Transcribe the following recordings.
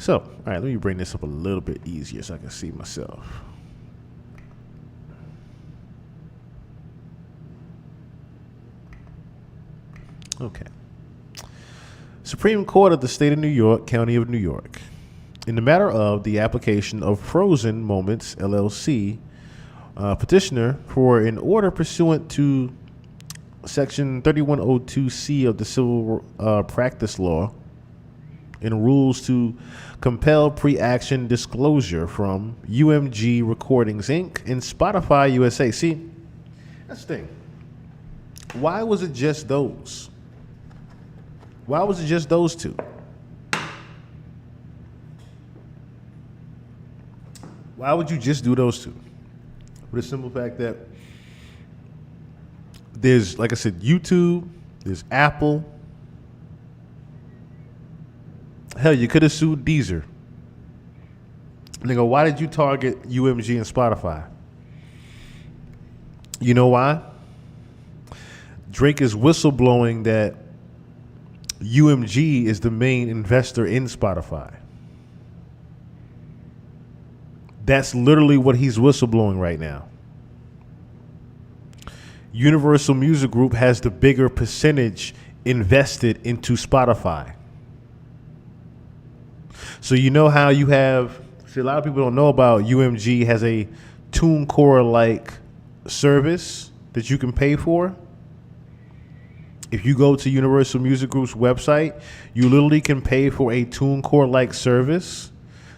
So, all right, let me bring this up a little bit easier so I can see myself. Okay. Supreme Court of the State of New York, County of New York. In the matter of the application of Frozen Moments, LLC, petitioner for an order pursuant to Section 3102C of the Civil Practice Law and rules to compel pre-action disclosure from UMG Recordings, Inc. and Spotify USA. See, that's the thing. Why was it just those? Why was it just those two? Why would you just do those two? For the simple fact that there's, like I said, YouTube, there's Apple. Hell, you could have sued Deezer. Nigga, why did you target UMG and Spotify? You know why? Drake is whistleblowing that UMG is the main investor in Spotify. That's literally what he's whistleblowing right now. Universal Music Group has the bigger percentage invested into Spotify. So you know how you have, see, a lot of people don't know about UMG has a TuneCore-like service that you can pay for. If you go to Universal Music Group's website, you literally can pay for a TuneCore-like service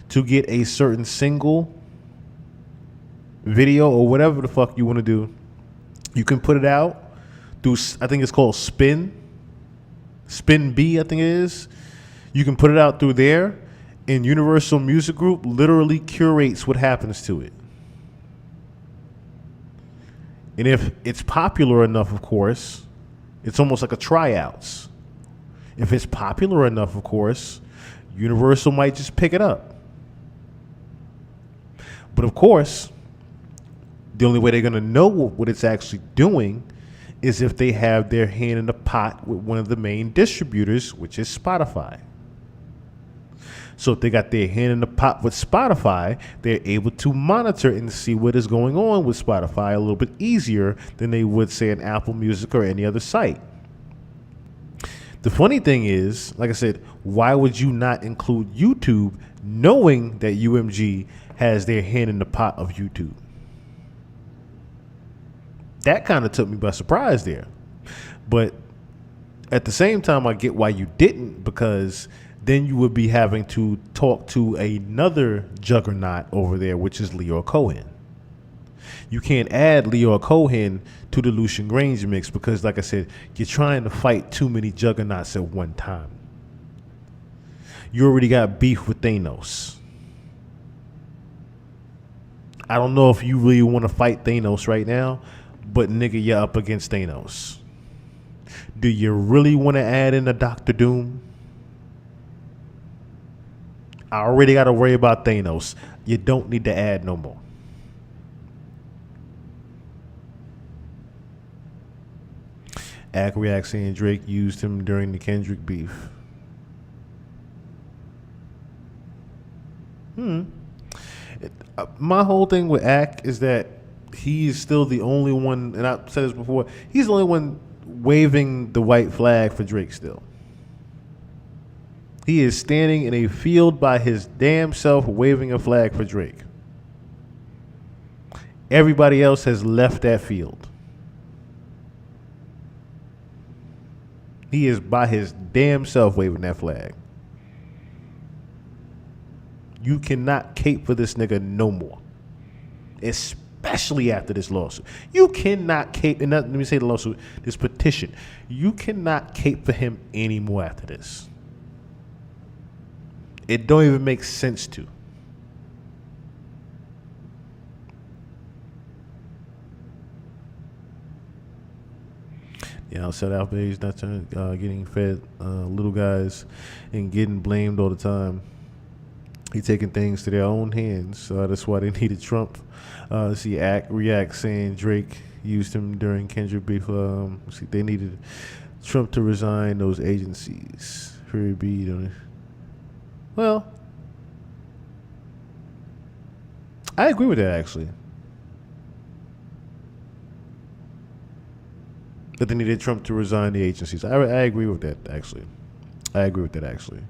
to get a certain single, video, or whatever the fuck you want to do. You can put it out through, I think it's called Spin B, I think it is. You can put it out through there, and Universal Music Group literally curates what happens to it. And if it's popular enough, of course, it's almost like a tryouts. If it's popular enough, of course, Universal might just pick it up. But of course, the only way they're going to know what it's actually doing is if they have their hand in the pot with one of the main distributors, which is Spotify. So if they got their hand in the pot with Spotify, they're able to monitor and see what is going on with Spotify a little bit easier than they would, say, an Apple Music or any other site. The funny thing is, like I said, why would you not include YouTube knowing that UMG has their hand in the pot of YouTube? That kind of took me by surprise there. But at the same time, I get why you didn't, because then you would be having to talk to another juggernaut over there, which is Lyor Cohen. You can't add Lyor Cohen to the Lucian Grange mix because, like I said, you're trying to fight too many juggernauts at one time. You already got beef with Thanos. I don't know if you really want to fight Thanos right now, but nigga, you're up against Thanos. Do you really want to add in a Doctor Doom? I already got to worry about Thanos. You don't need to add no more. Ack saying Drake used him during the Kendrick beef. My whole thing with Ack is that he is still the only one, and I've said this before, he's the only one waving the white flag for Drake still. He is standing in a field by his damn self waving a flag for Drake. Everybody else has left that field. He is by his damn self waving that flag. You cannot cape for this nigga no more. Especially after this lawsuit. You cannot cape, and let me say the lawsuit, this petition. You cannot cape for him anymore after this. It don't even make sense to. Yeah, South Alpha's not getting fed little guys and getting blamed all the time. He taking things to their own hands. That's why they needed Trump. See, React saying Drake used him during Kendrick beef. See, they needed Trump to resign those agencies. Well, I agree with that actually. That they needed Trump to resign the agencies. I agree with that actually. I agree with that actually.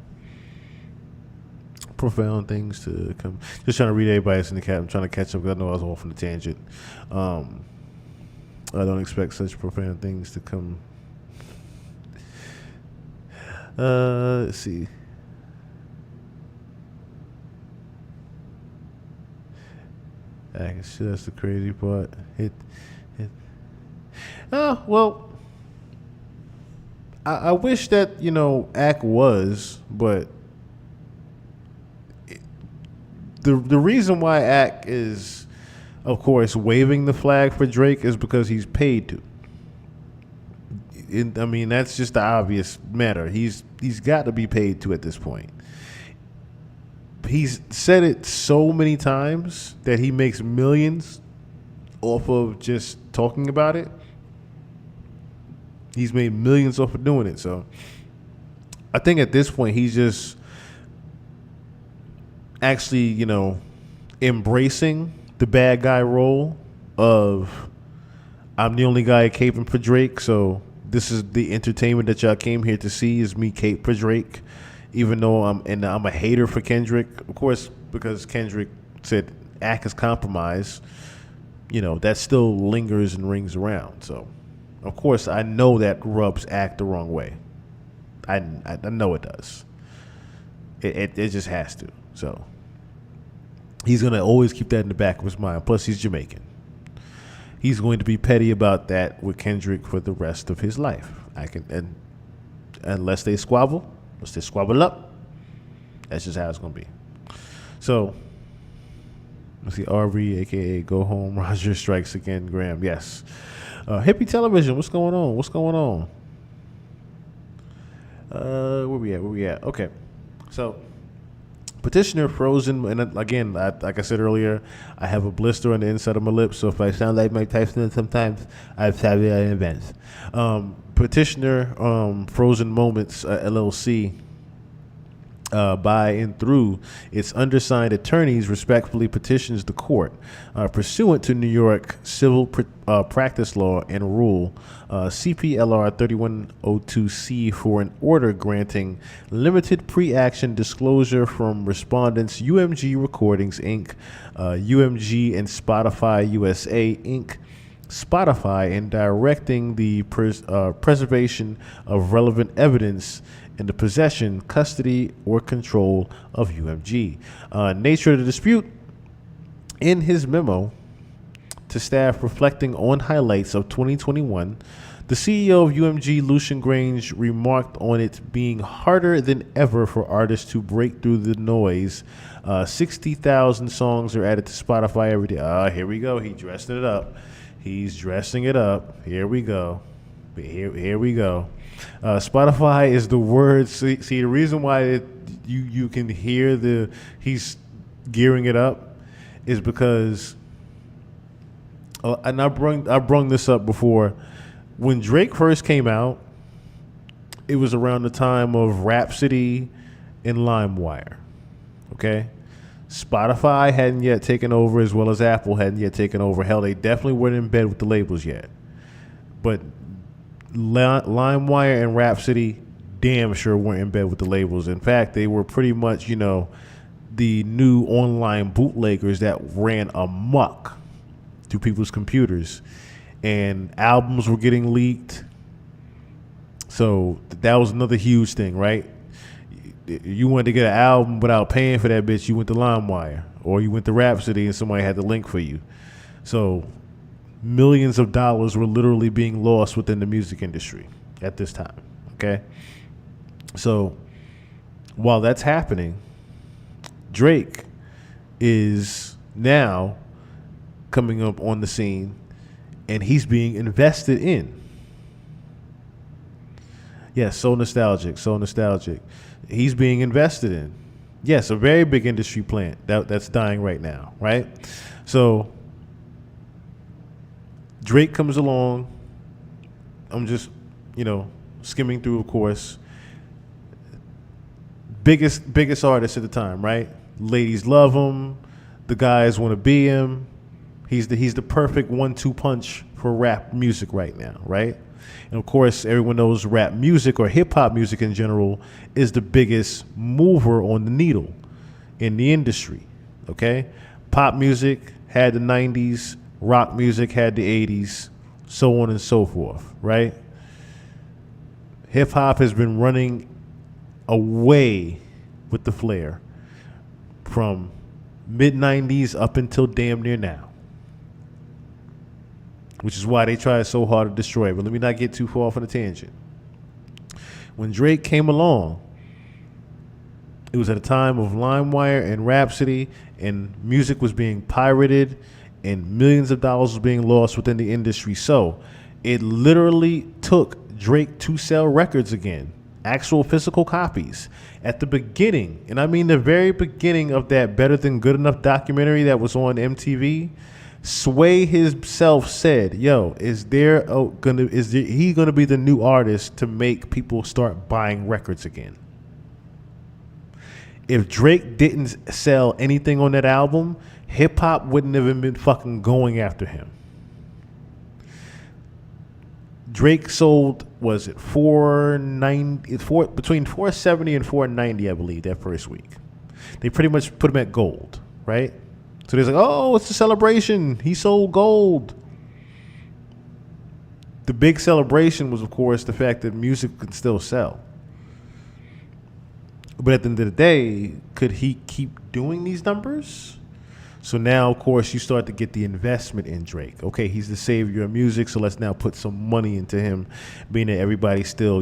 Profound things to come. Just trying to read everybody that's in the chat. I'm trying to catch up because I know I was off on a tangent. Um, I don't expect such profound things to come. Let's see. I guess that's the crazy part. Oh well, I wish that ACK was, but the reason why ACK is, of course, waving the flag for Drake is because he's paid to. I mean, that's just the obvious matter. He's got to be paid to at this point. He's said it so many times that he makes millions off of just talking about it. He's made millions off of doing it. So I think at this point he's just actually, embracing the bad guy role of I'm the only guy caping for Drake. So this is the entertainment that y'all came here to see is me cape for Drake. Even though I'm a hater for Kendrick, of course, because Kendrick said ACK is compromised, that still lingers and rings around. So, of course, I know that rubs ACK the wrong way. I know it does. It just has to. So, he's going to always keep that in the back of his mind. Plus, he's Jamaican. He's going to be petty about that with Kendrick for the rest of his life. Unless they squabble. Let's just squabble up. That's just how it's going to be. So, let's see. RV, a.k.a. Go Home. Roger strikes again. Graham, yes. Hippie Television, what's going on? Where we at? Okay. So, petitioner frozen. And again, like I said earlier, I have a blister on the inside of my lips. So if I sound like Mike Tyson sometimes, I've had it in advance. Petitioner Frozen Moments LLC by and through its undersigned attorneys respectfully petitions the court pursuant to New York civil practice law and rule CPLR 3102C for an order granting limited pre-action disclosure from respondents UMG Recordings Inc., UMG and Spotify USA Inc., Spotify, and directing the preservation of relevant evidence in the possession, custody, or control of UMG. Nature of the dispute. In his memo to staff reflecting on highlights of 2021, the CEO of UMG, Lucian Grange, remarked on it being harder than ever for artists to break through the noise. 60,000 songs are added to Spotify every day. Here we go. He dressed it up. He's dressing it up. Here we go. Here we go. Spotify is the word. See the reason why you can hear he's gearing it up is because, and I brung this up before. When Drake first came out, it was around the time of Rhapsody and LimeWire. Okay. Spotify hadn't yet taken over, as well as Apple hadn't yet taken over. Hell, they definitely weren't in bed with the labels yet. But LimeWire and Rhapsody damn sure weren't in bed with the labels. In fact, they were pretty much, the new online bootleggers that ran amok through people's computers. And albums were getting leaked. So that was another huge thing, right? You wanted to get an album without paying for that bitch, you went to LimeWire. Or you went to Rhapsody and somebody had the link for you. So millions of dollars were literally being lost within the music industry at this time. Okay? So while that's happening, Drake is now coming up on the scene and he's being invested in. Yes, so nostalgic. He's being invested in. Yes, a very big industry plant that's dying right now, right? So Drake comes along. I'm just, skimming through, of course. Biggest artist at the time, right? Ladies love him. The guys want to be him. He's the perfect 1-2 punch for rap music right now, right? And of course, everyone knows rap music or hip hop music in general is the biggest mover on the needle in the industry. Okay, pop music had the '90s, rock music had the '80s, so on and so forth, right? Hip hop has been running away with the flair from mid '90s up until damn near now, which is why they try so hard to destroy it. But let me not get too far off on a tangent. When Drake came along, it was at a time of LimeWire and Rhapsody, and music was being pirated, and millions of dollars was being lost within the industry. So it literally took Drake to sell records again, actual physical copies. At the beginning, and I mean the very beginning of that Better Than Good Enough documentary that was on MTV, Sway himself said, "Yo, is he gonna be the new artist to make people start buying records again?" If Drake didn't sell anything on that album, hip hop wouldn't have been fucking going after him. Drake sold, was it 490, between 470 and 490, I believe, that first week. They pretty much put him at gold, right? So they're like, oh, it's a celebration. He sold gold. The big celebration was, of course, the fact that music could still sell. But at the end of the day, could he keep doing these numbers? So now, of course, you start to get the investment in Drake. Okay, he's the savior of music, so let's now put some money into him, being that everybody still,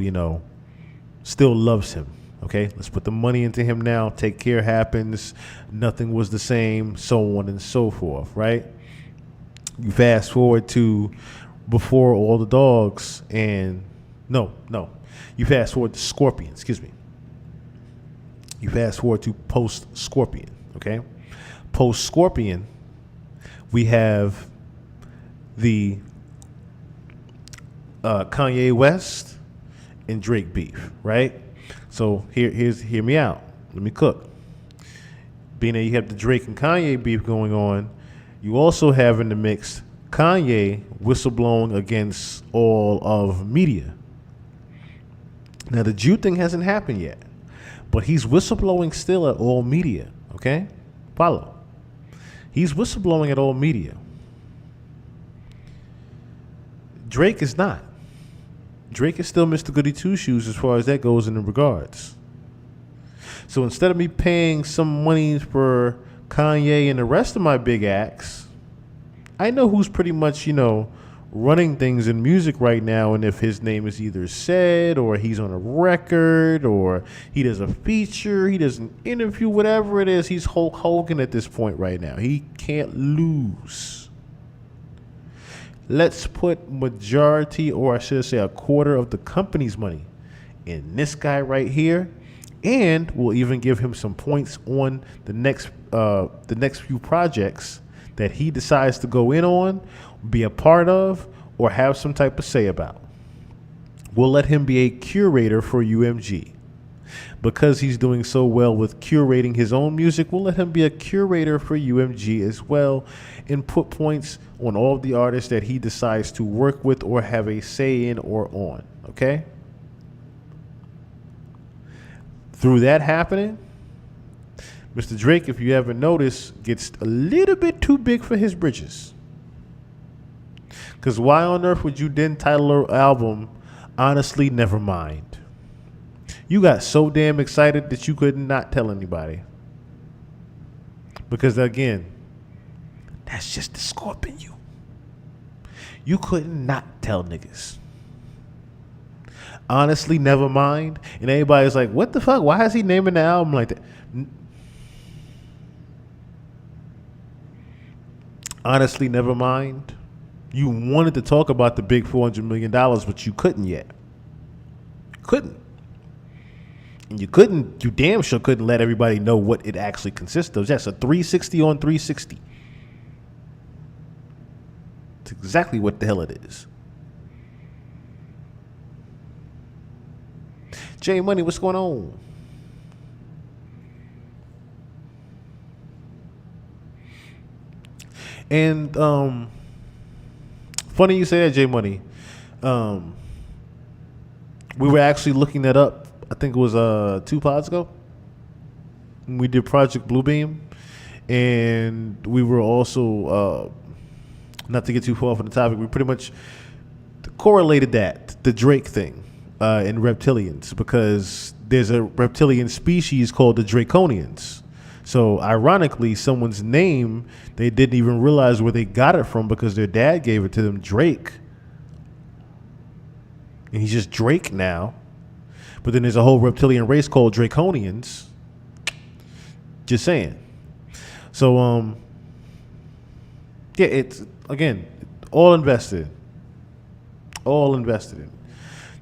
still loves him. Okay, let's put the money into him now. Take Care happens. Nothing was the same, so on and so forth, right? You fast forward to before All the Dogs and no. You fast forward to Scorpion, excuse me. You fast forward to post Scorpion, okay? Post Scorpion, we have the Kanye West and Drake beef, right? So hear me out. Let me cook. Being that you have the Drake and Kanye beef going on, you also have in the mix Kanye whistleblowing against all of media. Now the Jew thing hasn't happened yet, but he's whistleblowing still at all media, okay? Follow. He's whistleblowing at all media. Drake is not. Drake is still Mr. Goody Two-Shoes as far as that goes in the regards. So instead of me paying some money for Kanye and the rest of my big acts, I know who's pretty much, running things in music right now, and if his name is either said or he's on a record or he does a feature, he does an interview, whatever it is, he's Hulk Hogan at this point right now. He can't lose. Let's put majority, or I should say a quarter of the company's money in this guy right here, and we'll even give him some points on the next few projects that he decides to go in on, be a part of, or have some type of say about. We'll let him be a curator for UMG. Because he's doing so well with curating his own music, we'll let him be a curator for UMG as well, and put points on all of the artists that he decides to work with or have a say in or on, okay? Through that happening, Mr. Drake, if you haven't noticed, gets a little bit too big for his britches. Because why on earth would you then title an album, Honestly Nevermind? You got so damn excited that you could not tell anybody. Because again, that's just the Scorpion you. You could not tell niggas. Honestly Nevermind. And everybody's like, what the fuck? Why is he naming the album like that? Honestly Nevermind. You wanted to talk about the big $400 million, but you couldn't yet. Couldn't. And you damn sure couldn't let everybody know what it actually consists of. That's a 360 on 360. It's exactly what the hell it is. J Money, what's going on? 'Cause And funny you say that, J Money. Um, we were actually looking that up. I think it was 2 pods ago. We did Project Bluebeam, and we were also not to get too far from the topic. We pretty much correlated that the Drake thing in reptilians because there's a reptilian species called the Draconians. So ironically, someone's name they didn't even realize where they got it from because their dad gave it to them, Drake, and he's just Drake now. But then there's a whole reptilian race called Draconians. Just saying. So yeah, it's again all invested. All invested in.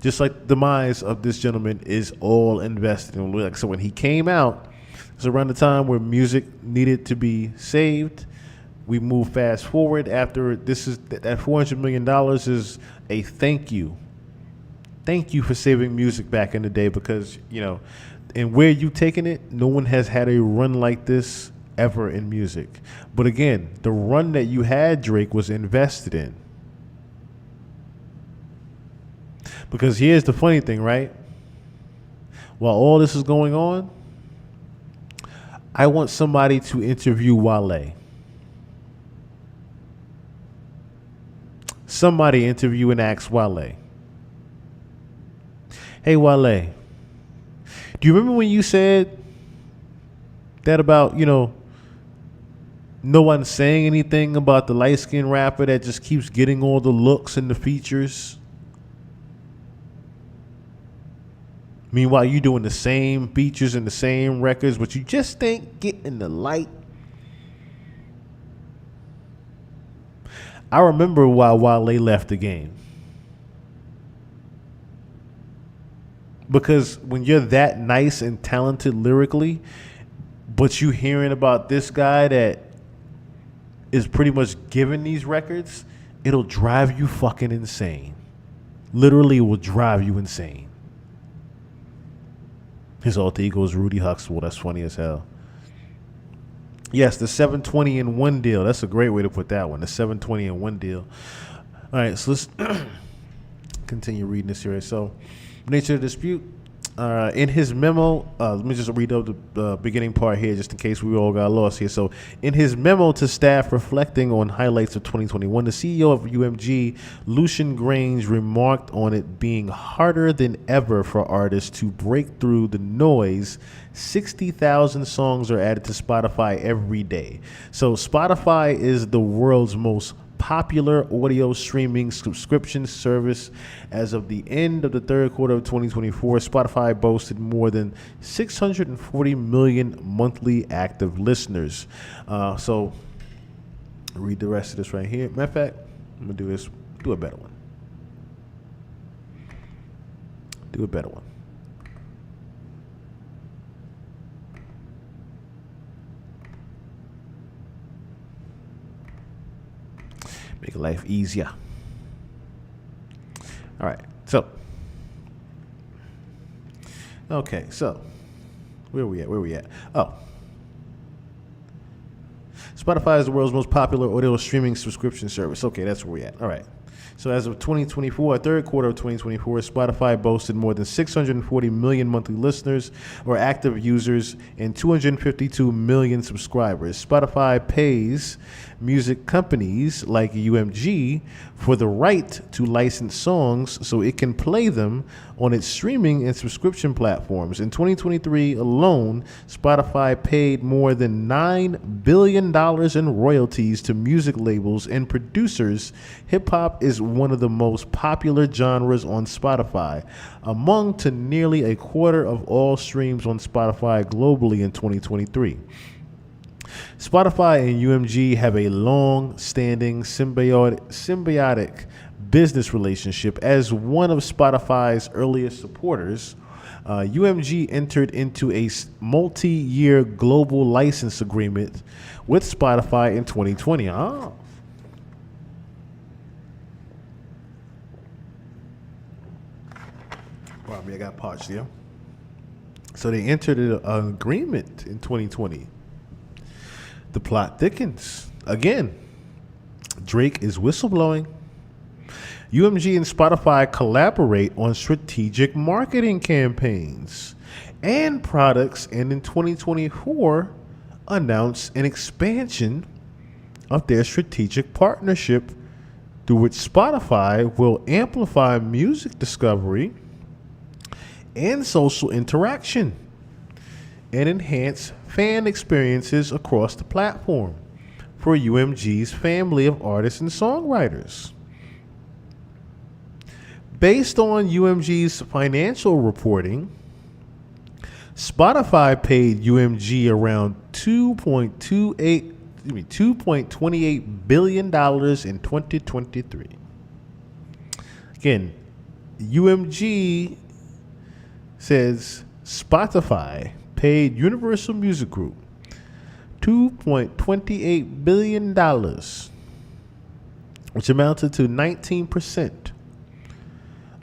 Just like the demise of this gentleman is all invested in. Like so when he came out, it was around the time where music needed to be saved. We move fast forward after this is that $400 million is a thank you. Thank you for saving music back in the day because, you know, and where you taking it, no one has had a run like this ever in music. But again, the run that you had, Drake, was invested in. Because here's the funny thing, right? While all this is going on, I want somebody to interview Wale. Somebody interview and ask Wale. Hey, Wale, do you remember when you said that about, you know, no one saying anything about the light-skinned rapper that just keeps getting all the looks and the features? Meanwhile, you doing the same features and the same records, but you just ain't getting the light. I remember why Wale left the game. Because when you're that nice and talented lyrically, but you hearing about this guy that is pretty much giving these records, it'll drive you fucking insane. Literally, it will drive you insane. His alter ego is Rudy Huxtable. That's funny as hell. Yes, the 720 in one deal. That's a great way to put that one. The 720 in one deal. All right, so let's continue reading this here. So, nature of the dispute. In his memo, let me just read up the beginning part here just in case we all got lost here. So in his memo to staff reflecting on highlights of 2021, the CEO of UMG, Lucian Grange, remarked on it being harder than ever for artists to break through the noise. 60,000 songs are added to Spotify every day. So Spotify is the world's most popular audio streaming subscription service. As of the end of the third quarter of 2024, Spotify boasted more than 640 million monthly active listeners. So read the rest of this right here. Matter of fact, I'm going to do this. Do a better one. Do a better one. Make life easier. All right. So, okay. So, where we at? Oh. Spotify is the world's most popular audio streaming subscription service. Okay, that's where we at. All right. So as of 2024, third quarter of 2024, Spotify boasted more than 640 million monthly listeners or active users and 252 million subscribers. Spotify pays music companies like UMG for the right to license songs so it can play them on its streaming and subscription platforms. In 2023 alone, Spotify paid more than $9 billion in royalties to music labels and producers. Hip-hop is one of the most popular genres on Spotify, among to nearly a quarter of all streams on Spotify globally in 2023. Spotify and UMG have a long-standing symbiotic business relationship. As one of Spotify's earliest supporters, UMG entered into a multi-year global license agreement with Spotify in 2020. Oh. Wow, I got parched here. So they entered an agreement in 2020. The plot thickens. Again, Drake is whistleblowing. UMG and Spotify collaborate on strategic marketing campaigns and products, and in 2024 announce an expansion of their strategic partnership through which Spotify will amplify music discovery and social interaction and enhance fan experiences across the platform for UMG's family of artists and songwriters. Based on UMG's financial reporting, Spotify paid UMG around $2.28 billion in 2023. Again, UMG says Spotify paid Universal Music Group $2.28 billion, which amounted to 19%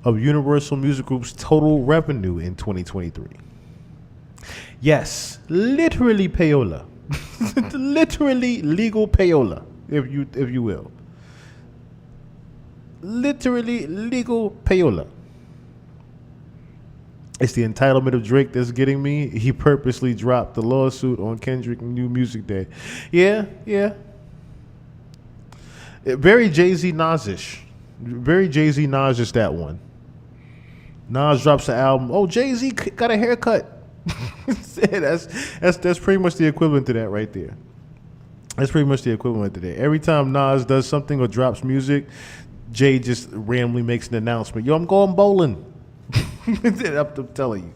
of Universal Music Group's total revenue in 2023. Yes, literally payola. Literally legal payola, if you will. Literally legal payola. It's the entitlement of Drake that's getting me. He purposely dropped the lawsuit on Kendrick New Music Day. Yeah. Very Jay-Z Nas-ish. Very Jay-Z Nas-ish, that one. Nas drops the album. Oh, Jay-Z got a haircut. That's pretty much the equivalent to that right there. That's pretty much the equivalent to that. Every time Nas does something or drops music, Jay just randomly makes an announcement. Yo, I'm going bowling. I'm telling you.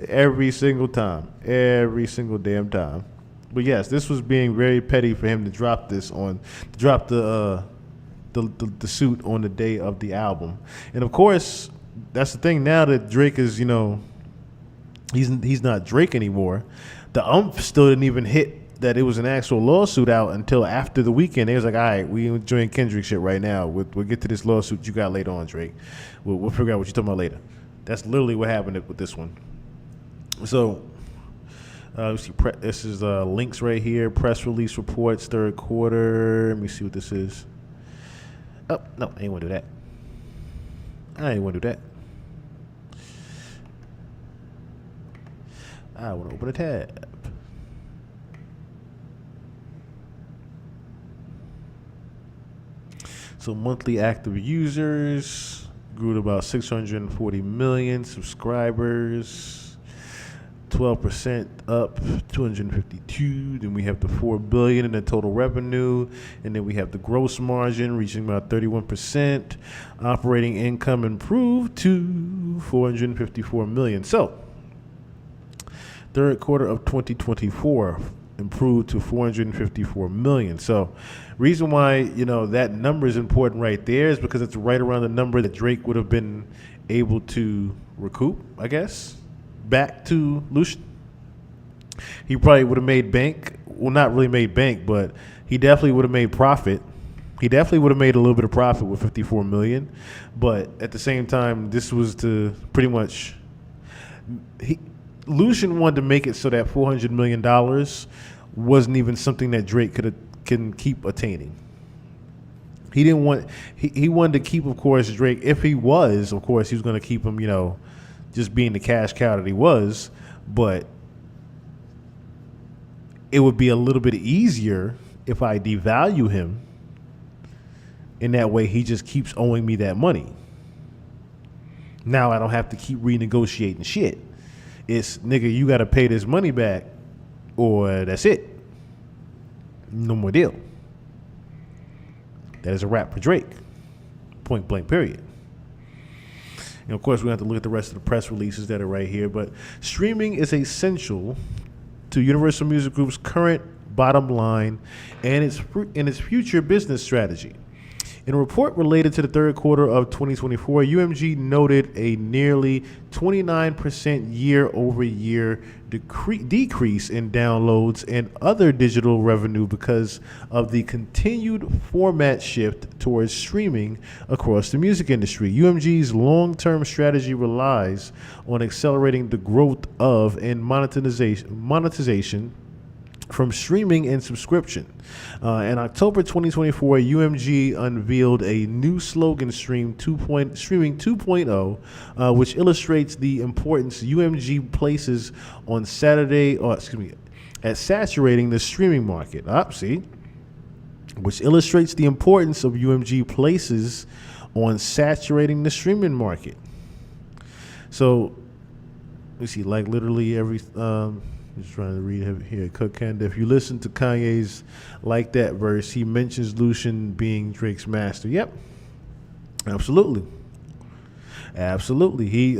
Every single time. Every single damn time. But yes, this was being very petty for him to drop the suit on the day of the album. And of course, that's the thing now that Drake is, he's not Drake anymore. The still didn't even hit that it was an actual lawsuit out until after the weekend. They was like, all right, we enjoying Kendrick shit right now. We'll get to this lawsuit you got later on, Drake. We'll figure out what you're talking about later. That's literally what happened with this one. So, let's see. This is links right here. Press release reports, third quarter. Let me see what this is. Oh, no, I ain't want to do that. I want to open a tab. So monthly active users grew to about 640 million subscribers, 12% up, 252. Then we have the 4 billion in the total revenue, and then we have the gross margin reaching about 31%. Operating income improved to 454 million. So third quarter of 2024 improved to 454 million. So reason why, that number is important right there is because it's right around the number that Drake would have been able to recoup, I guess, back to Lucian. He probably would have made bank. Well, not really made bank, but he definitely would have made profit. He definitely would have made a little bit of profit with 54 million. But at the same time, this was to pretty much Lucian wanted to make it so that $400 million wasn't even something that Drake can keep attaining. He didn't want. He wanted to keep, of course, Drake. If he was, of course, he was going to keep him. Just being the cash cow that he was. But it would be a little bit easier if I devalue him. In that way, he just keeps owing me that money. Now I don't have to keep renegotiating shit. It's, nigga, you got to pay this money back or that's it. No more deal. That is a wrap for Drake. Point blank, period. And of course, we have to look at the rest of the press releases that are right here. But streaming is essential to Universal Music Group's current bottom line and its future business strategy. In a report related to the third quarter of 2024, UMG noted a nearly 29% year-over-year decrease in downloads and other digital revenue because of the continued format shift towards streaming across the music industry. UMG's long-term strategy relies on accelerating the growth of and monetization from streaming and subscription. In October 2024, UMG unveiled a new slogan, Streaming 2.0, which illustrates the importance UMG places on at saturating the streaming market. Which illustrates the importance of UMG places on saturating the streaming market. So, let's see, like literally every, just trying to read here, Cook Canada. If you listen to Kanye's Like That verse, he mentions Lucian being Drake's master. Yep, absolutely. He,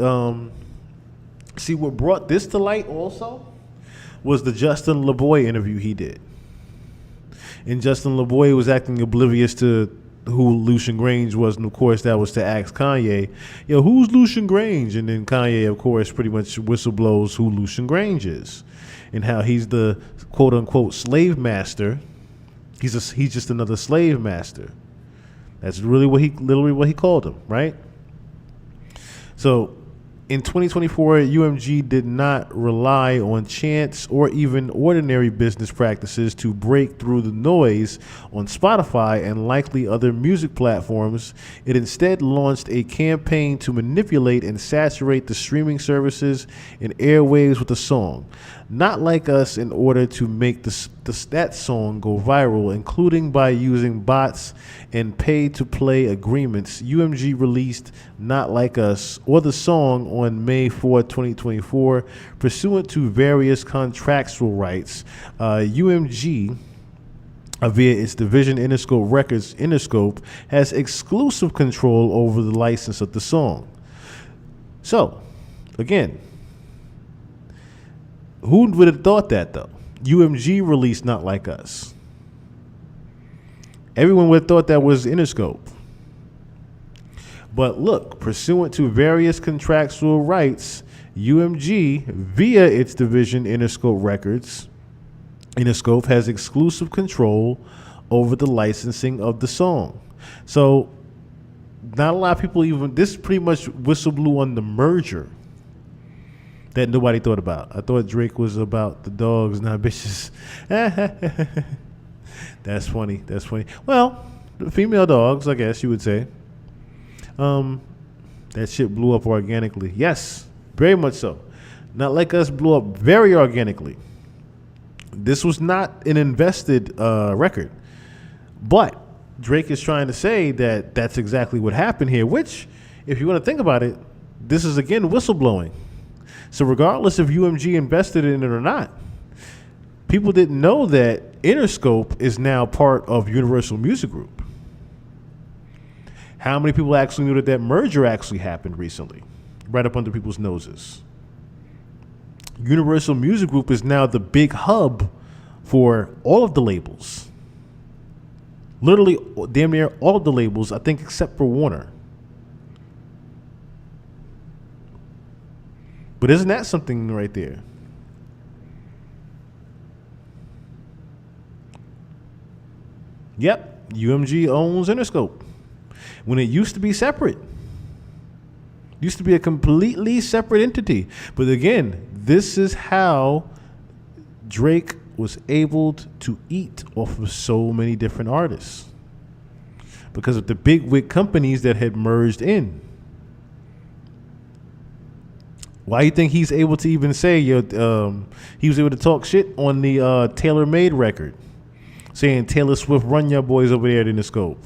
see, what brought this to light also was the Justin LaBoy interview he did. And Justin LaBoy was acting oblivious to who Lucian Grange was, and of course that was to ask Kanye, who's Lucian Grange? And then Kanye, of course, pretty much whistleblows who Lucian Grange is, and how he's the quote unquote slave master. He's just another slave master. That's really literally what he called him, right? So in 2024, UMG did not rely on chance or even ordinary business practices to break through the noise on Spotify and likely other music platforms. It instead launched a campaign to manipulate and saturate the streaming services and airwaves with a song, Not Like Us, in order to make that song go viral, including by using bots and pay-to-play agreements. UMG released Not Like Us, or the song, on May 4, 2024, pursuant to various contractual rights. UMG, via its division Interscope Records, Interscope has exclusive control over the license of the song. So, again, who would have thought that, though? UMG released Not Like Us. Everyone would have thought that was Interscope. But look, pursuant to various contractual rights, UMG, via its division Interscope Records, Interscope has exclusive control over the licensing of the song. So, not a lot of people this pretty much whistle blew on the merger that nobody thought about. I thought Drake was about the dogs, not bitches. That's funny. Well, the female dogs, I guess you would say. That shit blew up organically. Yes, very much so. Not Like Us blew up very organically. This was not an invested record. But Drake is trying to say that that's exactly what happened here, which, if you want to think about it, this is, again, whistleblowing. So regardless if UMG invested in it or not, people didn't know that Interscope is now part of Universal Music Group. How many people actually knew that merger actually happened recently, right up under people's noses? Universal Music Group is now the big hub for all of the labels. Literally, damn near all of the labels, I think, except for Warner. But isn't that something right there? Yep, UMG owns Interscope. When it used to be separate. Used to be a completely separate entity. But again, this is how Drake was able to eat off of so many different artists. Because of the big wig companies that had merged in. Why do you think he's able to even say, he was able to talk shit on the Taylor Made record, saying Taylor Swift run your boys over there in the scope?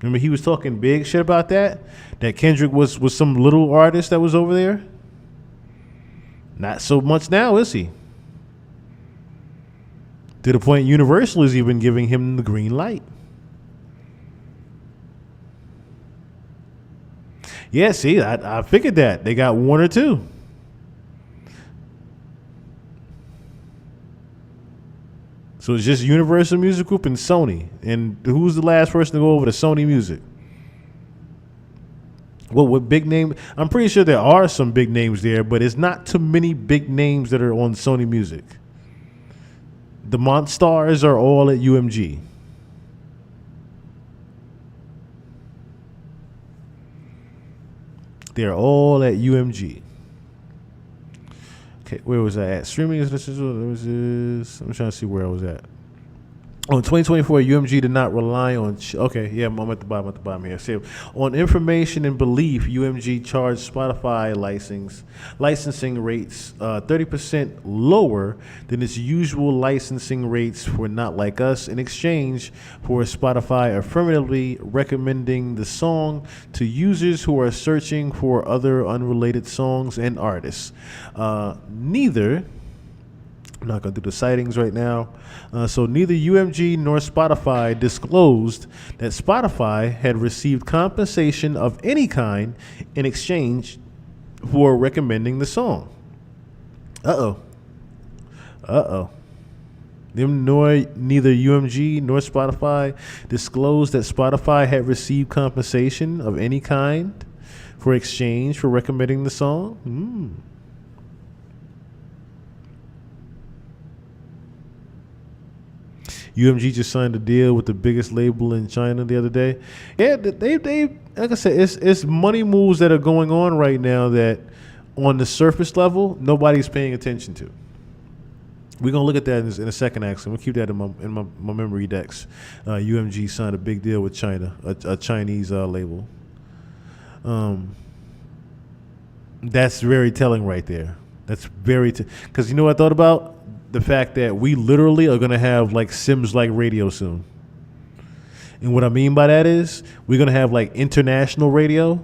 Remember, he was talking big shit about that Kendrick was some little artist that was over there? Not so much now, is he? To the point Universal is even giving him the green light. Yeah, see, I figured that. They got Warner too. So it's just Universal Music Group and Sony. And who's the last person to go over to Sony Music? Well, what big name? I'm pretty sure there are some big names there, but it's not too many big names that are on Sony Music. The Monstars are all at UMG. They're all at UMG. Okay, where was I at? Streaming is I'm trying to see where I was at. On 2024, UMG did not rely on. Okay, yeah, I'm at the bottom here. So, on information and belief, UMG charged Spotify licensing rates 30% lower than its usual licensing rates for Not Like Us in exchange for Spotify affirmatively recommending the song to users who are searching for other unrelated songs and artists. Neither. I'm not going to do the sightings right now. So neither UMG nor Spotify disclosed that Spotify had received compensation of any kind in exchange for recommending the song. Uh-oh. Neither UMG nor Spotify disclosed that Spotify had received compensation of any kind for exchange for recommending the song. UMG just signed a deal with the biggest label in China the other day. Yeah, they like I said, it's money moves that are going on right now that on the surface level nobody's paying attention to. We're gonna look at that in a second. Actually, we'll keep that in my memory decks. UMG signed a big deal with China, a Chinese label. That's very telling right there. That's very because you know what I thought about. The fact that we literally are going to have like Sims-like radio soon. And what I mean by that is we're going to have like international radio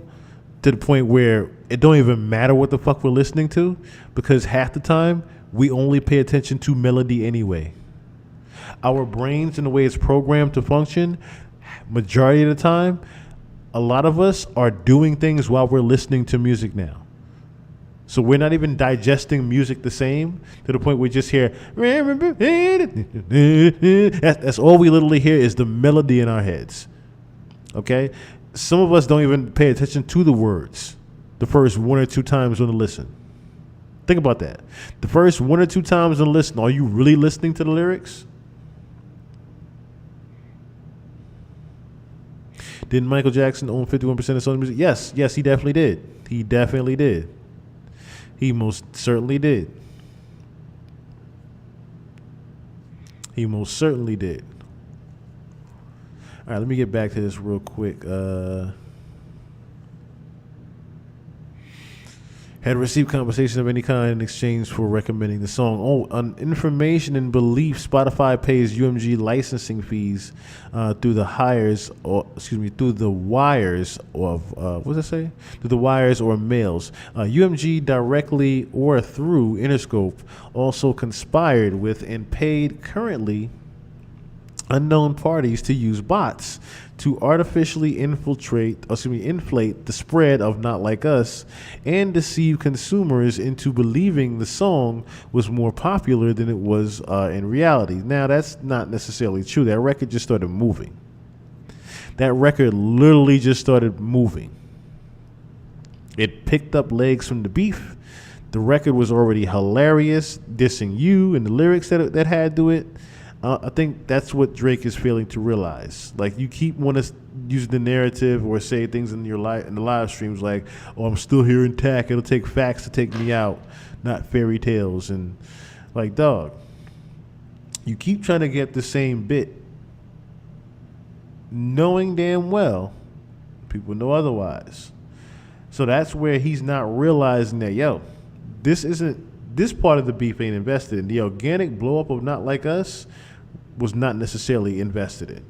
to the point where it don't even matter what the fuck we're listening to because half the time we only pay attention to melody anyway. Our brains and the way it's programmed to function, majority of the time, a lot of us are doing things while we're listening to music now. So we're not even digesting music the same to the point we just hear. That's all we literally hear is the melody in our heads. Okay? Some of us don't even pay attention to the words the first one or two times on the listen. Think about that. The first one or two times on the listen, are you really listening to the lyrics? Didn't Michael Jackson own 51% of Sony Music? Yes, he definitely did. He definitely did. He most certainly did. He most certainly did. All right, let me get back to this real quick. Had received compensation of any kind in exchange for recommending the song. On information and belief, Spotify pays UMG licensing fees through the wires or mails. UMG directly or through Interscope also conspired with and paid currently unknown parties to use bots to artificially inflate the spread of Not Like Us and deceive consumers into believing the song was more popular than it was in reality. Now, that's not necessarily true. That record just started moving. That record literally just started moving. It picked up legs from the beef. The record was already hilarious, dissing you and the lyrics that had to it. I think that's what Drake is failing to realize. Like, you keep wanting to use the narrative or say things in the live streams like, "Oh, I'm still here intact. It'll take facts to take me out, not fairy tales." And like, dog, you keep trying to get the same bit, knowing damn well people know otherwise. So that's where he's not realizing that, this part of the beef ain't invested in. The organic blow up of Not Like Us was not necessarily invested in.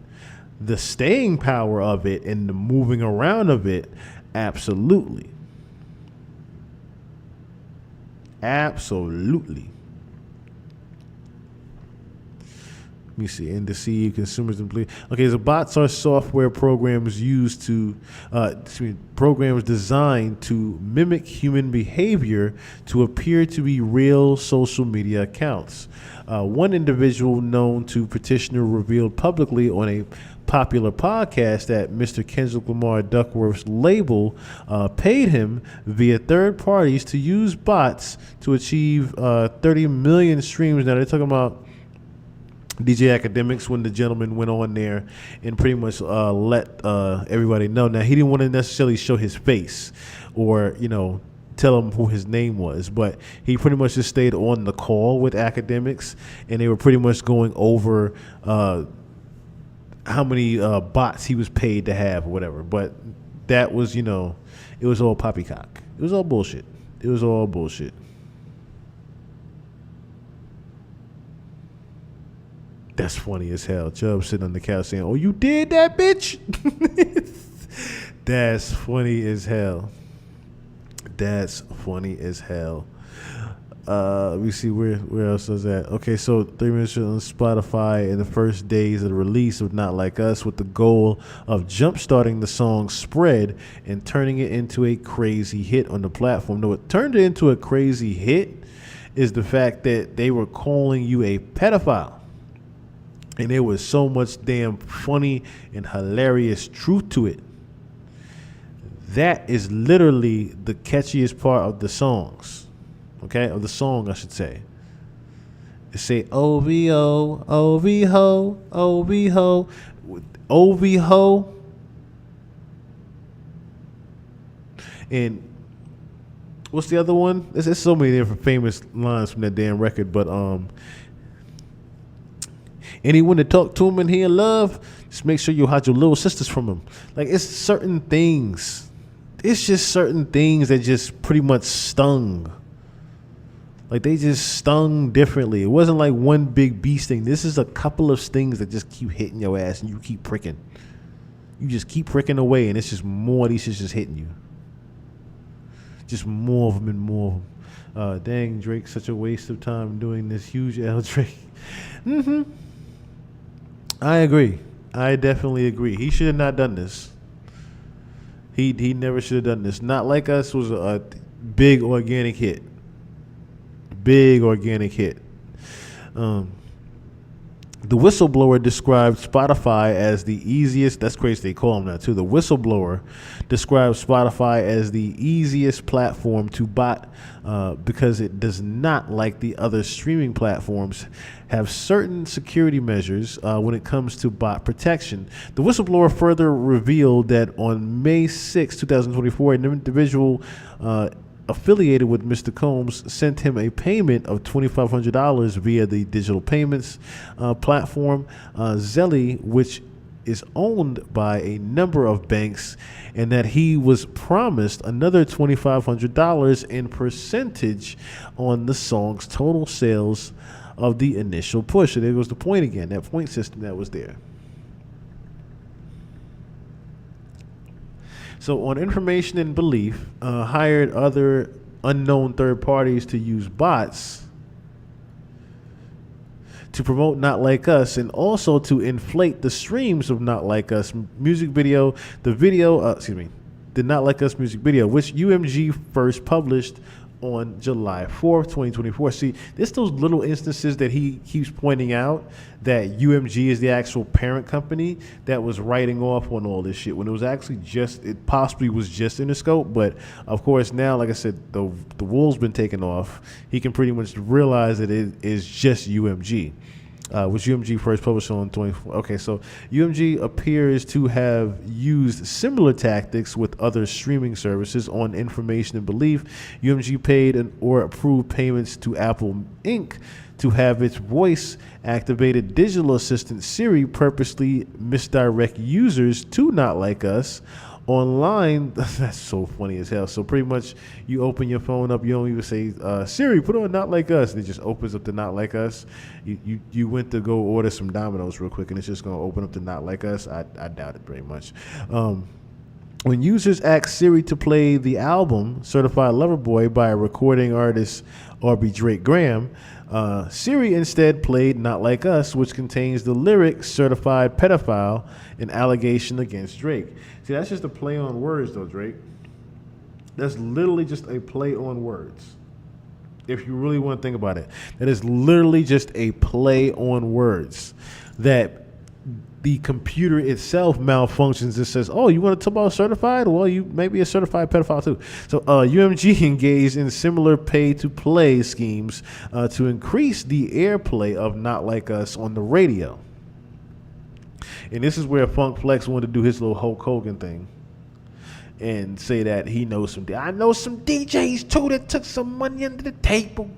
The staying power of it and the moving around of it, absolutely. Absolutely. Let me see. And deceive consumers and believe. Okay, so bots are software programs programs designed to mimic human behavior to appear to be real social media accounts. One individual known to Petitioner revealed publicly on a popular podcast that Mr. Kendrick Lamar Duckworth's label paid him via third parties to use bots to achieve 30 million streams. Now they're talking about DJ Academics when the gentleman went on there and pretty much let everybody know. Now, he didn't want to necessarily show his face or, tell him who his name was, but he pretty much just stayed on the call with academics, and they were pretty much going over how many bots he was paid to have or whatever. But that was, it was all poppycock. It was all bullshit. It was all bullshit. That's funny as hell. Chubb sitting on the couch saying, "Oh, you did that, bitch?" That's funny as hell. That's funny as hell. Let me see where else was that. Okay, so 3 minutes on Spotify in the first days of the release of Not Like Us, with the goal of jump-starting the song's spread and turning it into a crazy hit on the platform. No, what turned it into a crazy hit is the fact that they were calling you a pedophile. And there was so much damn funny and hilarious truth to it. That is literally the catchiest part of the songs. Okay? Of the song, I should say. It say, OVO, OVO, OVO, OVO. And what's the other one? There's so many different famous lines from that damn record, but anyone that talk to him and he in love, just make sure you hide your little sisters from him. Like, it's certain things. It's just certain things that just pretty much stung. Like, they just stung differently. It wasn't like one big beast thing. This is a couple of stings that just keep hitting your ass and you keep pricking. You just keep pricking away, and it's just more of these shits just hitting you. Just more of them and more of them. Dang, Drake, such a waste of time doing this huge L. Drake. I agree. I definitely agree. He should have not done this. He never should have done this. Not Like Us was a big organic hit. Big organic hit. The whistleblower described Spotify as the easiest. That's crazy they call him that too. The whistleblower described Spotify as the easiest platform to bot because it does not, like the other streaming platforms, have certain security measures when it comes to bot protection. The whistleblower further revealed that on May 6, 2024, an individual affiliated with Mr. Combs sent him a payment of $2,500 via the digital payments platform Zelle, which is owned by a number of banks, and that he was promised another $2,500 in percentage on the song's total sales of the initial push. So there goes the point again, that point system that was there. So on information and belief, hired other unknown third parties to use bots to promote Not Like Us, and also to inflate the streams of Not Like Us music video. The Not Like Us music video, which UMG first published on July 4th, 2024. See, there's those little instances that he keeps pointing out that UMG is the actual parent company that was writing off on all this shit when it was actually it possibly was just in the scope. But of course now, like I said, the wool's been taken off. He can pretty much realize that it is just UMG. Which UMG first published on 24. Okay, so UMG appears to have used similar tactics with other streaming services. On information and belief, UMG paid or approved payments to Apple Inc. to have its voice-activated digital assistant Siri purposely misdirect users to Not Like Us online. That's so funny as hell. So pretty much you open your phone up, you don't even say Siri, put on Not Like Us, and it just opens up to Not Like Us. You went to go order some Domino's real quick and it's just going to open up to Not Like Us. I doubt it very much. When users ask Siri to play the album Certified Lover Boy by a recording artist R.B. Drake Graham, Siri instead played Not Like Us, which contains the lyric Certified Pedophile, an allegation against Drake. See, that's just a play on words, though, Drake. That's literally just a play on words. If you really want to think about it, that is literally just a play on words. That the computer itself malfunctions and says, oh, you want to talk about certified? Well, you may be a certified pedophile too. So UMG engaged in similar pay-to-play schemes to increase the airplay of Not Like Us on the radio. And this is where Funk Flex wanted to do his little Hulk Hogan thing. and say that he knows some. I know some DJs too that took some money under the table.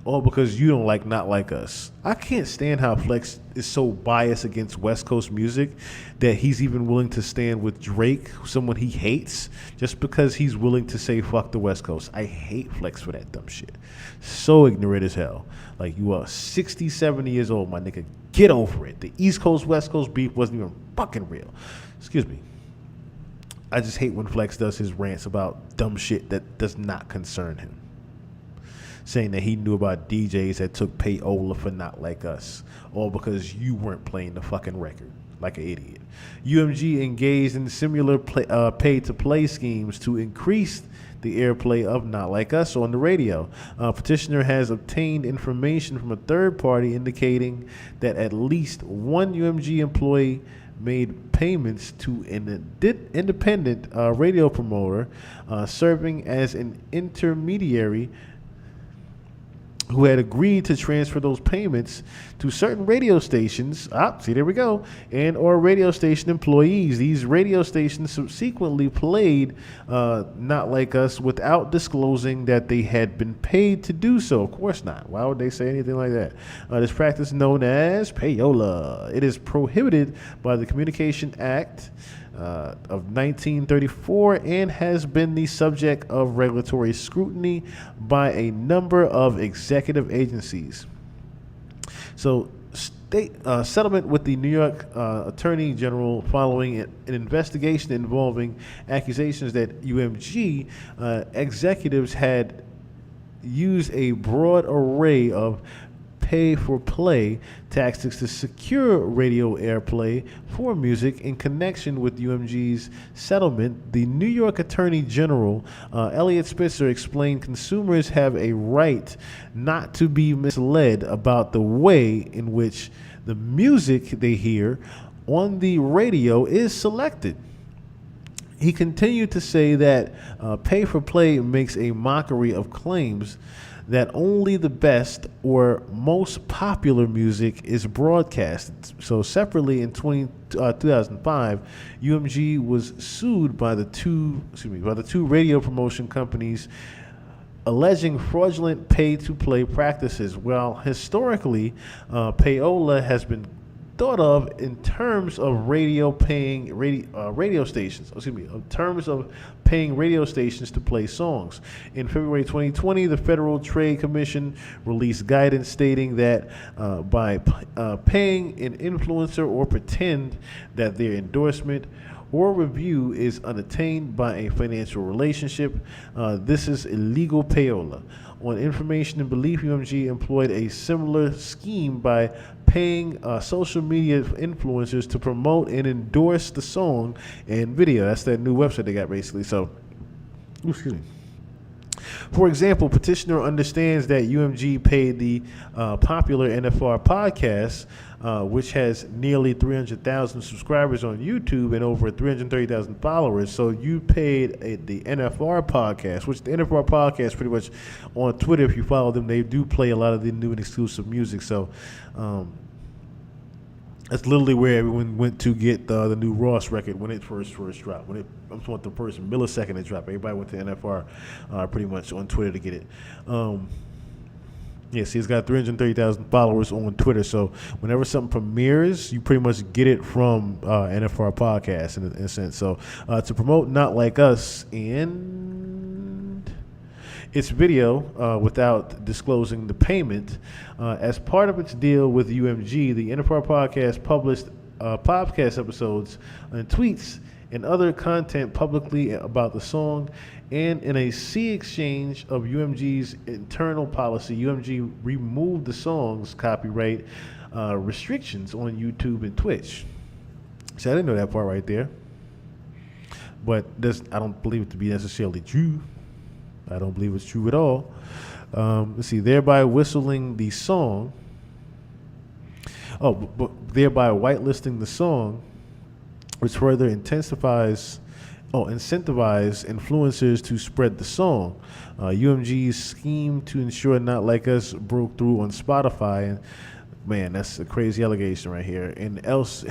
All because you don't like Not Like Us. I can't stand how Flex is so biased against West Coast music that he's even willing to stand with Drake, someone he hates, just because he's willing to say fuck the West Coast. I hate Flex for that dumb shit. So ignorant as hell. Like, you are 60, 70 years old, my nigga. Get over it. The East Coast, West Coast beef wasn't even fucking real. Excuse me. I just hate when Flex does his rants about dumb shit that does not concern him. Saying that he knew about DJs that took payola for Not Like Us, all because you weren't playing the fucking record like an idiot. UMG engaged in similar pay-to-play schemes to increase the airplay of Not Like Us on the radio. Petitioner has obtained information from a third party indicating that at least one UMG employee made payments to an independent radio promoter serving as an intermediary who had agreed to transfer those payments to certain radio stations. See, there we go. And or radio station employees. These radio stations subsequently played Not Like Us without disclosing that they had been paid to do so. Of course not. Why would they say anything like that? This practice known as payola. It is prohibited by the Communication Act of 1934 and has been the subject of regulatory scrutiny by a number of executive agencies. So, state settlement with the New York Attorney General following an investigation involving accusations that UMG executives had used a broad array of pay-for-play tactics to secure radio airplay for music in connection with UMG's settlement. The New York Attorney General, Elliot Spitzer, explained consumers have a right not to be misled about the way in which the music they hear on the radio is selected. He continued to say that pay-for-play makes a mockery of claims that only the best or most popular music is broadcast. So separately in 2005, UMG was sued by the two radio promotion companies alleging fraudulent pay-to-play practices. Well, historically, payola has been thought of in terms of radio stations. In terms of paying radio stations to play songs. In February 2020, the Federal Trade Commission released guidance stating that by paying an influencer or pretend that their endorsement or review is unattained by a financial relationship, this is illegal payola. On information and belief, UMG employed a similar scheme by paying social media influencers to promote and endorse the song and video. That's that new website they got, basically. So, excuse me. For example, petitioner understands that UMG paid the popular NFR podcast, which has nearly 300,000 subscribers on YouTube and over 330,000 followers. So you paid the NFR podcast, which the NFR podcast pretty much on Twitter, if you follow them, they do play a lot of the new and exclusive music. So that's literally where everyone went to get the new Ross record when it first dropped. I'm talking about the first millisecond it dropped. Everybody went to NFR pretty much on Twitter to get it. Yes, he's got 330,000 followers on Twitter. So whenever something premieres, you pretty much get it from NFR podcast in a sense. So to promote Not Like Us and its video without disclosing the payment, as part of its deal with UMG, the NFR podcast published podcast episodes and tweets and other content publicly about the song. And in a sea exchange of UMG's internal policy, UMG removed the song's copyright restrictions on YouTube and Twitch. See, I didn't know that part right there. But I don't believe it to be necessarily true. I don't believe it's true at all. Let's see, thereby whistling the song. But thereby whitelisting the song, which further incentivize influencers to spread the song. UMG's scheme to ensure Not Like Us broke through on Spotify, and man, that's a crazy allegation right here. And else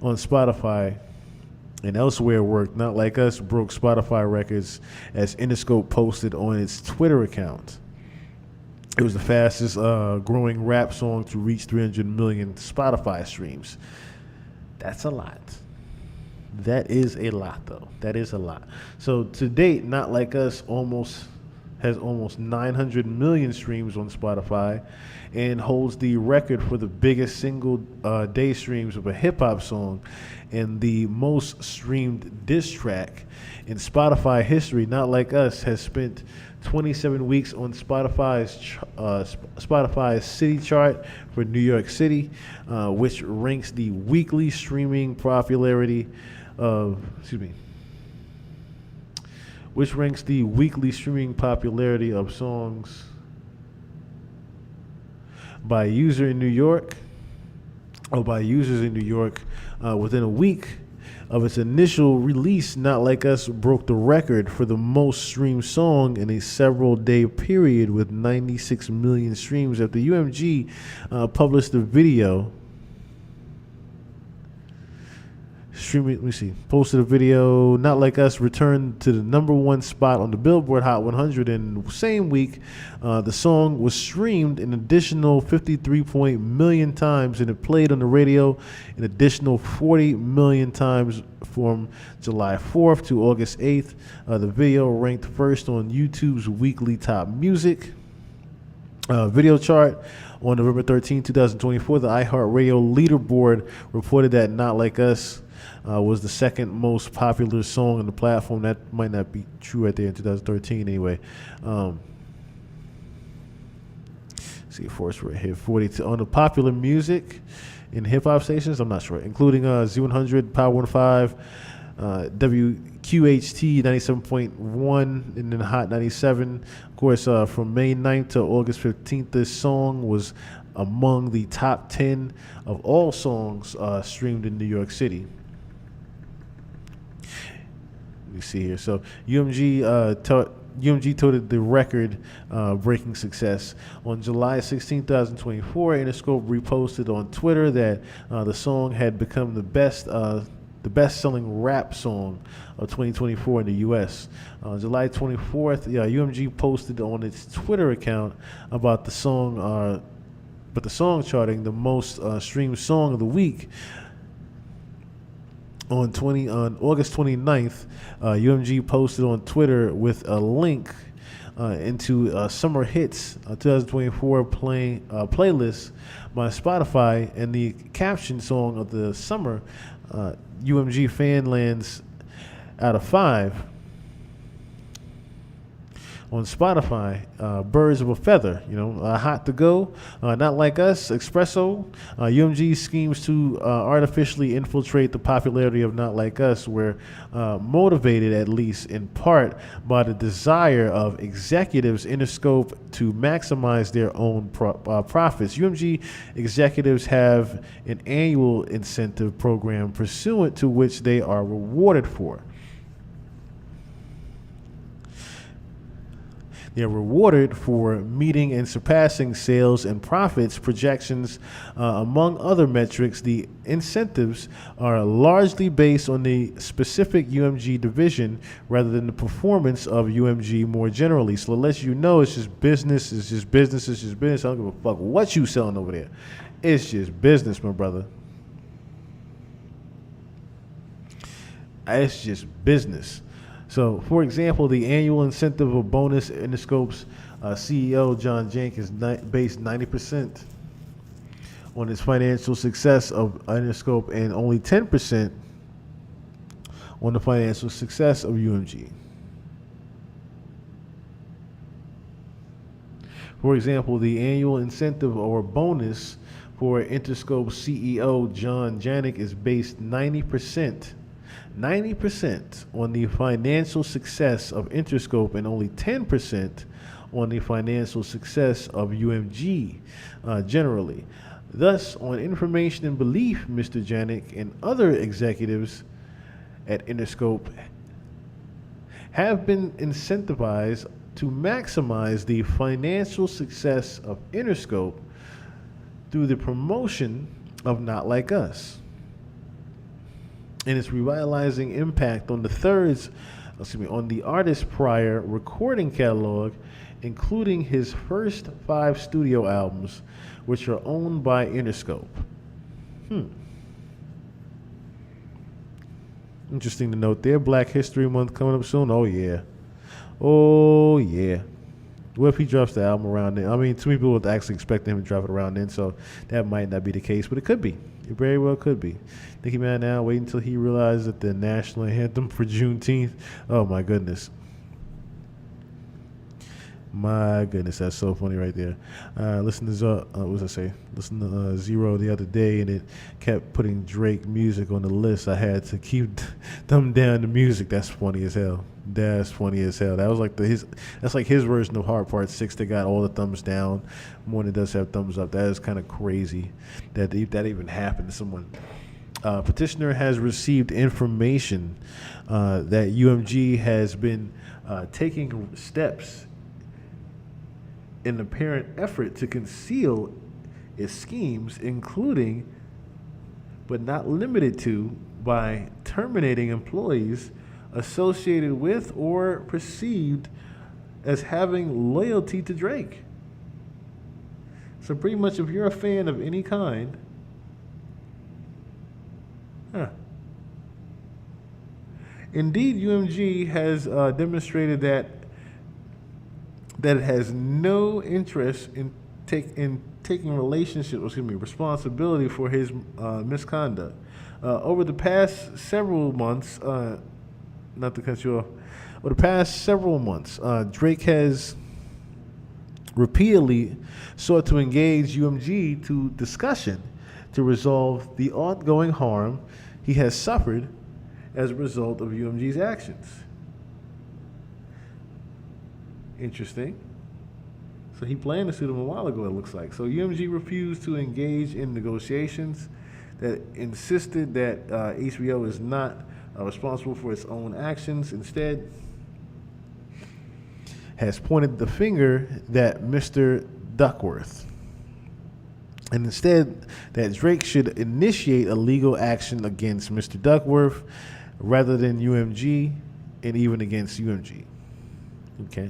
on Spotify, and elsewhere work, Not Like Us broke Spotify records as Interscope posted on its Twitter account. It was the fastest growing rap song to reach 300 million Spotify streams. That's a lot. That is a lot, though. That is a lot. So to date, Not Like Us has almost 900 million streams on Spotify and holds the record for the biggest single day streams of a hip-hop song and the most streamed diss track in Spotify history. Not Like Us has spent 27 weeks on Spotify's City Chart for New York City, which ranks the weekly streaming popularity of songs by users in New York. Within a week of its initial release, Not Like Us broke the record for the most streamed song in a several-day period with 96 million streams after UMG published the video. Posted a video. Not Like Us returned to the number one spot on the Billboard Hot 100 in the same week. The song was streamed an additional 53 million times, and it played on the radio an additional 40 million times from July 4th to August 8th. The video ranked first on YouTube's weekly top music video chart. On November 13, 2024, the iHeartRadio leaderboard reported that Not Like Us was the second most popular song on the platform. That might not be true right there in 2013 anyway. See, first right here, 42 on the popular music in hip-hop stations, I'm not sure, including Z100, Power 15, WQHT 97.1, and then Hot 97. Of course, from May 9th to August 15th, this song was among the top 10 of all songs streamed in New York City. Let me see here. So UMG toted the record-breaking success. On July 16, 2024, Interscope reposted on Twitter that the song had become the best-selling rap song of 2024 in the U.S. On July 24th, UMG posted on its Twitter account about the song, charting the most streamed song of the week. On August 29th, UMG posted on Twitter with a link into Summer Hits 2024 playlist by Spotify, and the caption song of the summer, UMG fan lands out of 5 on Spotify. Birds of a Feather, Hot to Go, Not Like Us, Espresso. UMG schemes to artificially infiltrate the popularity of Not Like Us were motivated, at least in part, by the desire of executives Interscope to maximize their own profits. UMG executives have an annual incentive program pursuant to which they are rewarded for. They're rewarded for meeting and surpassing sales and profits projections, among other metrics. The incentives are largely based on the specific UMG division rather than the performance of UMG more generally. So it lets you know it's just business. I don't give a fuck what you selling over there. It's just business, my brother. It's just business. So, for example, the annual incentive or bonus, Interscope's CEO, John Jank, is based 90% on its financial success of Interscope and only 10% on the financial success of UMG. For example, the annual incentive or bonus for Interscope CEO John Janik is based 90% on the financial success of Interscope and only 10% on the financial success of UMG generally. Thus, on information and belief, Mr. Janik and other executives at Interscope have been incentivized to maximize the financial success of Interscope through the promotion of Not Like Us. and its revitalizing impact on on the artist's prior recording catalog, including his first 5 studio albums, which are owned by Interscope. Interesting to note there. Black History Month coming up soon. Oh yeah. Oh yeah. What if he drops the album around then? I mean, too many people would actually expect him to drop it around then, so that might not be the case, but it could be. It very well could be. Nicki Man now wait until he realizes that the national anthem for Juneteenth. Oh my goodness. My goodness, that's so funny right there. Listen to what was I say? Listen to Zero the other day, and it kept putting Drake music on the list. I had to keep thumb down the music. That's funny as hell. That's funny as hell. That was like that's like his version of Hard Part 6 that got all the thumbs down more than it does have thumbs up. That is kind of crazy that even happened to someone. Petitioner has received information that UMG has been taking steps in an apparent effort to conceal its schemes, including, but not limited to, by terminating employees associated with or perceived as having loyalty to Drake. So pretty much if you're a fan of any kind, Indeed, UMG has demonstrated that it has no interest in taking responsibility for his misconduct. Over the past several months, not to cut you off, over the past several months, Drake has repeatedly sought to engage UMG to discussion to resolve the ongoing harm he has suffered as a result of UMG's actions. Interesting. So he planned to sue them a while ago, it looks like. So UMG refused to engage in negotiations that insisted that HBO is not responsible for its own actions. Instead, has pointed the finger that Mr. Duckworth. And instead, that Drake should initiate a legal action against Mr. Duckworth rather than UMG, and even against UMG. Okay.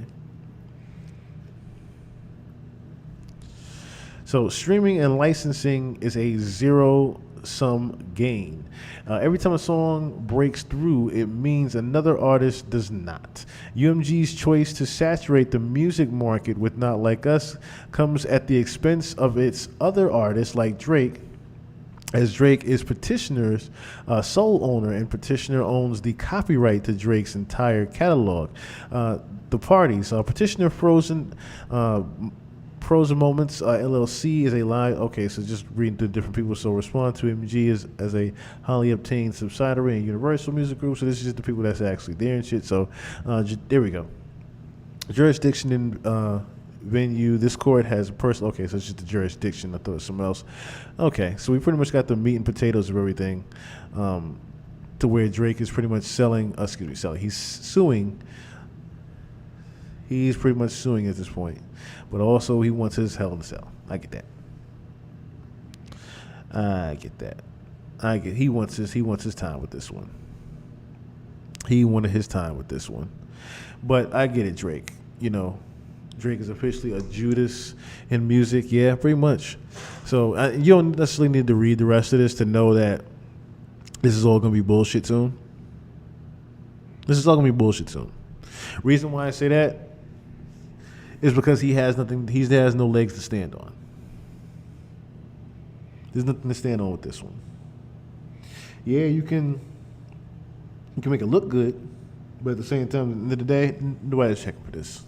So streaming and licensing is a zero-sum game. Every time a song breaks through, it means another artist does not. UMG's choice to saturate the music market with Not Like Us comes at the expense of its other artists like Drake, as Drake is Petitioner's sole owner, and Petitioner owns the copyright to Drake's entire catalog. The parties, Petitioner Frozen Moments, LLC is a live. Okay, so just reading through different people. So Respond to MG is as a highly obtained subsidiary in Universal Music Group. So this is just the people that's actually there and shit. So there we go. Jurisdiction in venue. This court has a person. Okay, so it's just the jurisdiction. I thought it was something else. Okay, so we pretty much got the meat and potatoes of everything. To where Drake is pretty much selling. He's suing. He's pretty much suing at this point. But also he wants his Hell in a Cell. I get that. He wants his time with this one. He wanted his time with this one. But I get it, Drake. You know, Drake is officially a Judas in music. Yeah, pretty much. So you don't necessarily need to read the rest of this to know that this is all going to be bullshit soon. Reason why I say that is because he has nothing. He has no legs to stand on. There's nothing to stand on with this one. Yeah, you can make it look good, but at the same time, at the end of the day, nobody's checking for this.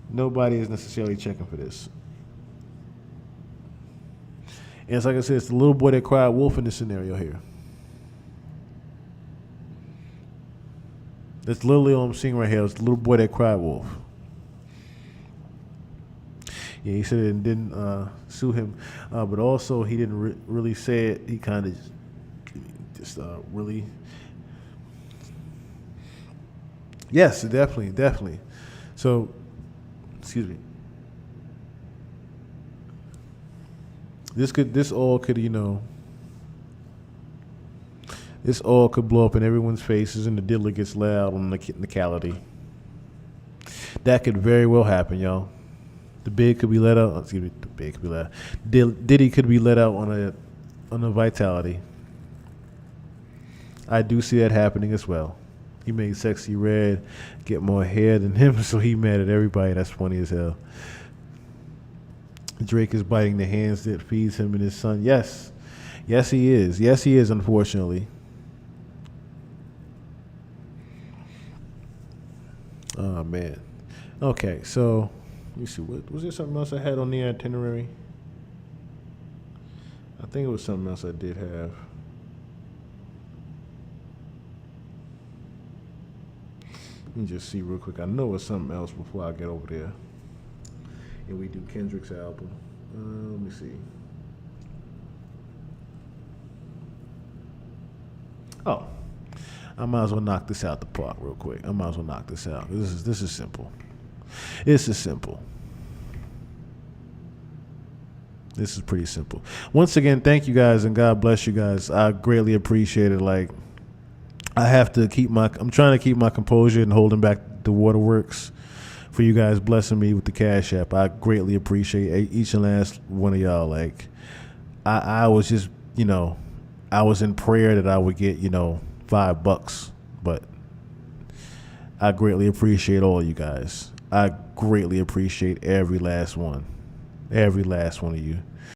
Nobody is necessarily checking for this. And it's like I said, it's the little boy that cried wolf in this scenario here. That's literally all I'm seeing right here. It's the little boy that cried wolf. Yeah, he said it didn't sue him, but also he didn't really say it. He kind of just really. Yes, definitely. So, excuse me. This all could, This all could blow up in everyone's faces, and the diddler gets loud on the technicality. That could very well happen, y'all. The bid could be let out. Excuse me, the bid could be let out. Diddy could be let out on a vitality. I do see that happening as well. He made Sexy Red get more hair than him, so he mad at everybody. That's funny as hell. Drake is biting the hands that feeds him and his son. Yes. Yes, he is. Yes, he is, unfortunately. Oh, man. Okay, so let me see. What, was there something else I had on the itinerary? I think it was something else I did have. Let me just see real quick. I know it's something else before I get over there. And we do Kendrick's album. Let me see. Oh, I might as well knock this out the park real quick. I might as well knock this out. This is simple. This is simple. This is pretty simple. Once again, thank you guys and God bless you guys. I greatly appreciate it. Like, I'm trying to keep my composure and holding back the waterworks for you guys blessing me with the Cash App. I greatly appreciate each and last one of y'all. Like, I was just, I was in prayer that I would get, $5, but I greatly appreciate all you guys. I greatly appreciate every last one of you.